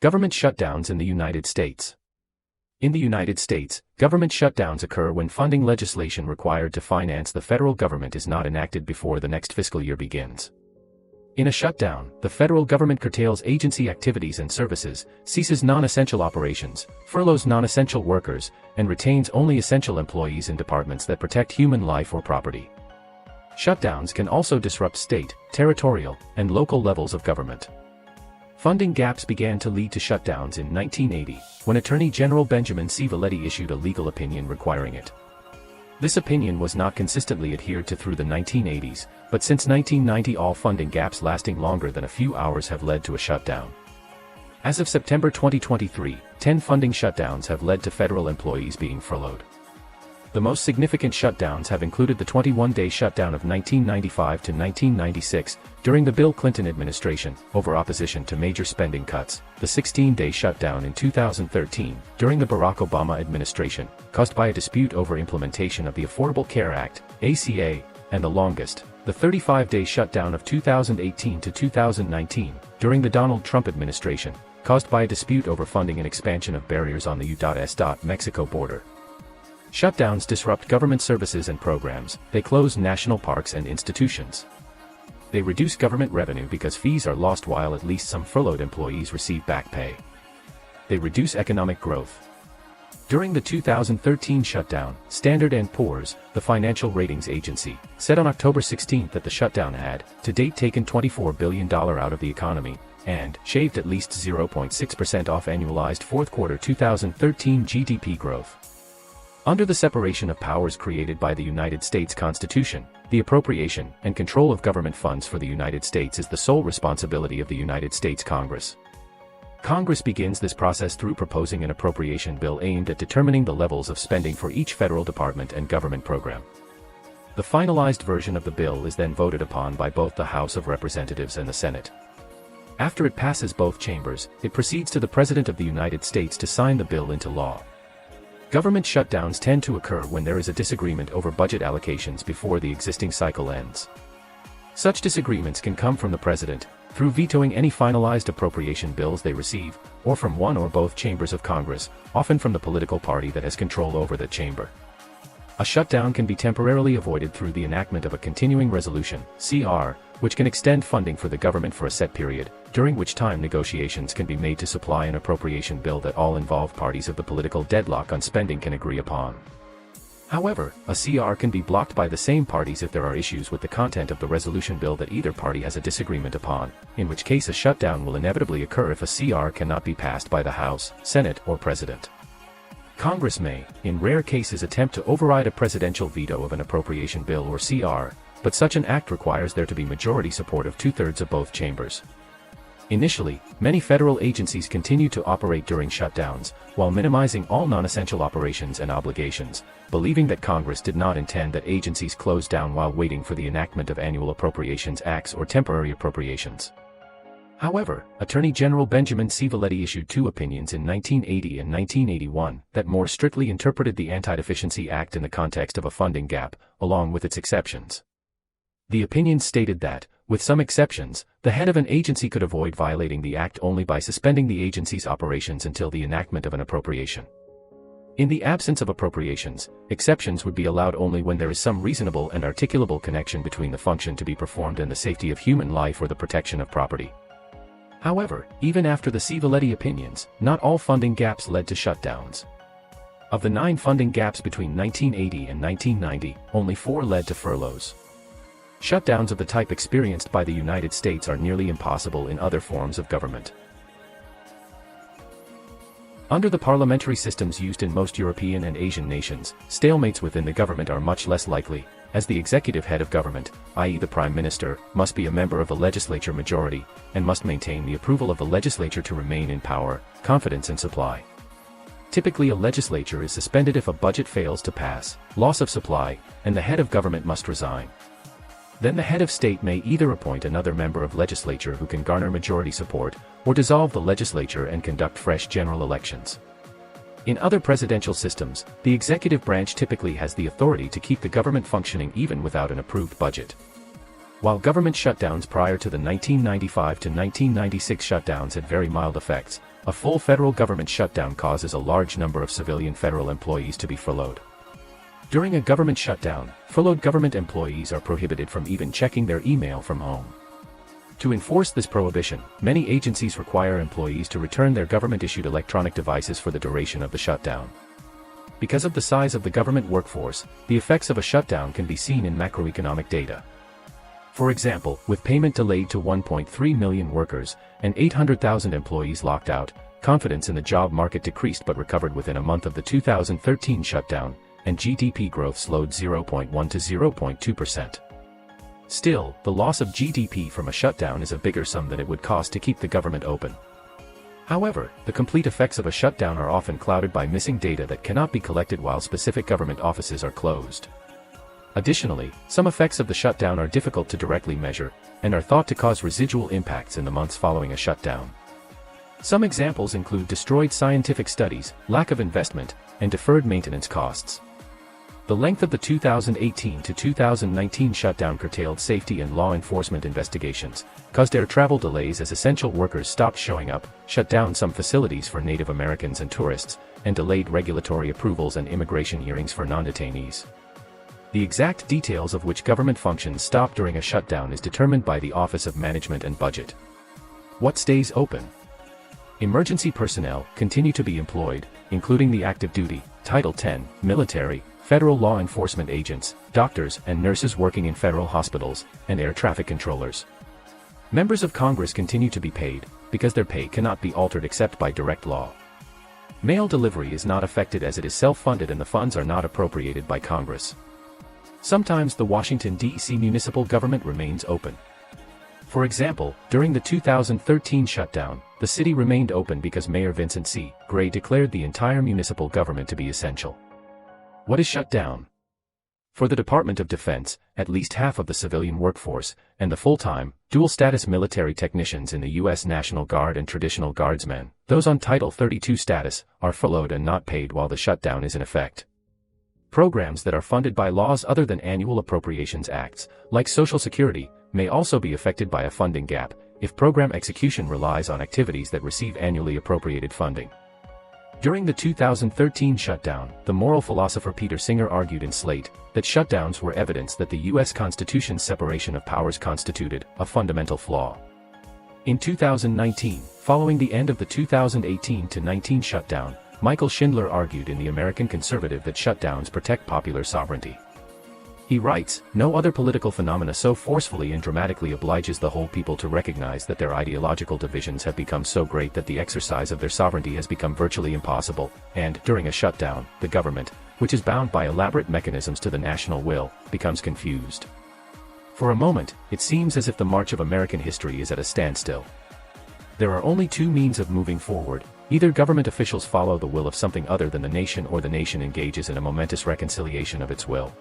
Government shutdowns in the United States. In the United States, government shutdowns occur when funding legislation required to finance the federal government is not enacted before the next fiscal year begins. In a shutdown, the federal government curtails agency activities and services, ceases non-essential operations, furloughs non-essential workers, and retains only essential employees in departments that protect human life or property. Shutdowns can also disrupt state, territorial, and local levels of government. Funding gaps began to lead to shutdowns in 1980, when Attorney General Benjamin C. Valetti issued a legal opinion requiring it. This opinion was not consistently adhered to through the 1980s, but since 1990 all funding gaps lasting longer than a few hours have led to a shutdown. As of September 2023, 10 funding shutdowns have led to federal employees being furloughed. The most significant shutdowns have included the 21-day shutdown of 1995 to 1996, during the Bill Clinton administration, over opposition to major spending cuts, the 16-day shutdown in 2013, during the Barack Obama administration, caused by a dispute over implementation of the Affordable Care Act, ACA, and the longest, the 35-day shutdown of 2018 to 2019, during the Donald Trump administration, caused by a dispute over funding and expansion of barriers on the U.S.-Mexico border. Shutdowns disrupt government services and programs, they close national parks and institutions. They reduce government revenue because fees are lost while at least some furloughed employees receive back pay. They reduce economic growth. During the 2013 shutdown, Standard & Poor's, the financial ratings agency, said on October 16 that the shutdown had, to date, taken $24 billion out of the economy, and shaved at least 0.6% off annualized fourth quarter 2013 GDP growth. Under the separation of powers created by the United States Constitution, the appropriation and control of government funds for the United States is the sole responsibility of the United States Congress. Congress begins this process through proposing an appropriation bill aimed at determining the levels of spending for each federal department and government program. The finalized version of the bill is then voted upon by both the House of Representatives and the Senate. After it passes both chambers, it proceeds to the President of the United States to sign the bill into law. Government shutdowns tend to occur when there is a disagreement over budget allocations before the existing cycle ends. Such disagreements can come from the President, through vetoing any finalized appropriation bills they receive, or from one or both chambers of Congress, often from the political party that has control over the chamber. A shutdown can be temporarily avoided through the enactment of a continuing resolution, CR, which can extend funding for the government for a set period, during which time negotiations can be made to supply an appropriation bill that all involved parties of the political deadlock on spending can agree upon. However, a CR can be blocked by the same parties if there are issues with the content of the resolution bill that either party has a disagreement upon, in which case a shutdown will inevitably occur if a CR cannot be passed by the House, Senate, or President. Congress may, in rare cases, attempt to override a presidential veto of an appropriation bill or CR, but such an act requires there to be majority support of 2/3 of both chambers. Initially, many federal agencies continue to operate during shutdowns, while minimizing all non-essential operations and obligations, believing that Congress did not intend that agencies close down while waiting for the enactment of annual appropriations acts or temporary appropriations. However, Attorney General Benjamin C. Valetti issued two opinions in 1980 and 1981 that more strictly interpreted the Anti-Deficiency Act in the context of a funding gap, along with its exceptions. The opinions stated that, with some exceptions, the head of an agency could avoid violating the act only by suspending the agency's operations until the enactment of an appropriation. In the absence of appropriations, exceptions would be allowed only when there is some reasonable and articulable connection between the function to be performed and the safety of human life or the protection of property. However, even after the C. Valetti opinions, not all funding gaps led to shutdowns. Of the 9 funding gaps between 1980 and 1990, only 4 led to furloughs. Shutdowns of the type experienced by the United States are nearly impossible in other forms of government. Under the parliamentary systems used in most European and Asian nations, stalemates within the government are much less likely, as the executive head of government, i.e. the Prime Minister, must be a member of the legislature majority, and must maintain the approval of the legislature to remain in power, confidence and supply. Typically a legislature is suspended if a budget fails to pass, loss of supply, and the head of government must resign. Then the head of state may either appoint another member of legislature who can garner majority support, or dissolve the legislature and conduct fresh general elections. In other presidential systems, the executive branch typically has the authority to keep the government functioning even without an approved budget. While government shutdowns prior to the 1995 to 1996 shutdowns had very mild effects, A full federal government shutdown causes a large number of civilian federal employees to be furloughed. During a government shutdown, furloughed government employees are prohibited from even checking their email from home. To enforce this prohibition, many agencies require employees to return their government-issued electronic devices for the duration of the shutdown. Because of the size of the government workforce, the effects of a shutdown can be seen in macroeconomic data. For example, with payment delayed to 1.3 million workers and 800,000 employees locked out, confidence in the job market decreased but recovered within a month of the 2013 shutdown, and GDP growth slowed 0.1 to 0.2%. Still, the loss of GDP from a shutdown is a bigger sum than it would cost to keep the government open. However, the complete effects of a shutdown are often clouded by missing data that cannot be collected while specific government offices are closed. Additionally, some effects of the shutdown are difficult to directly measure, and are thought to cause residual impacts in the months following a shutdown. Some examples include destroyed scientific studies, lack of investment, and deferred maintenance costs. The length of the 2018 to 2019 shutdown curtailed safety and law enforcement investigations, caused air travel delays as essential workers stopped showing up, shut down some facilities for Native Americans and tourists, and delayed regulatory approvals and immigration hearings for non-detainees. The exact details of which government functions stop during a shutdown is determined by the Office of Management and Budget. What stays open? Emergency personnel continue to be employed, including the active duty, Title 10, military, federal law enforcement agents, doctors and nurses working in federal hospitals, and air traffic controllers. Members of Congress continue to be paid, because their pay cannot be altered except by direct law. Mail delivery is not affected as it is self-funded and the funds are not appropriated by Congress. Sometimes the Washington, D.C. municipal government remains open. For example, during the 2013 shutdown, the city remained open because Mayor Vincent C. Gray declared the entire municipal government to be essential. What is shut down? For the Department of Defense, at least half of the civilian workforce, and the full-time, dual-status military technicians in the U.S. National Guard and traditional guardsmen, those on Title 32 status, are furloughed and not paid while the shutdown is in effect. Programs that are funded by laws other than annual appropriations acts, like Social Security, may also be affected by a funding gap, if program execution relies on activities that receive annually appropriated funding. During the 2013 shutdown, the moral philosopher Peter Singer argued in Slate that shutdowns were evidence that the U.S. Constitution's separation of powers constituted a fundamental flaw. In 2019, following the end of the 2018-19 shutdown, Michael Schindler argued in The American Conservative that shutdowns protect popular sovereignty. He writes, "No other political phenomena so forcefully and dramatically obliges the whole people to recognize that their ideological divisions have become so great that the exercise of their sovereignty has become virtually impossible, and, during a shutdown, the government, which is bound by elaborate mechanisms to the national will, becomes confused. For a moment, it seems as if the march of American history is at a standstill. There are only two means of moving forward. Either government officials follow the will of something other than the nation or the nation engages in a momentous reconciliation of its will.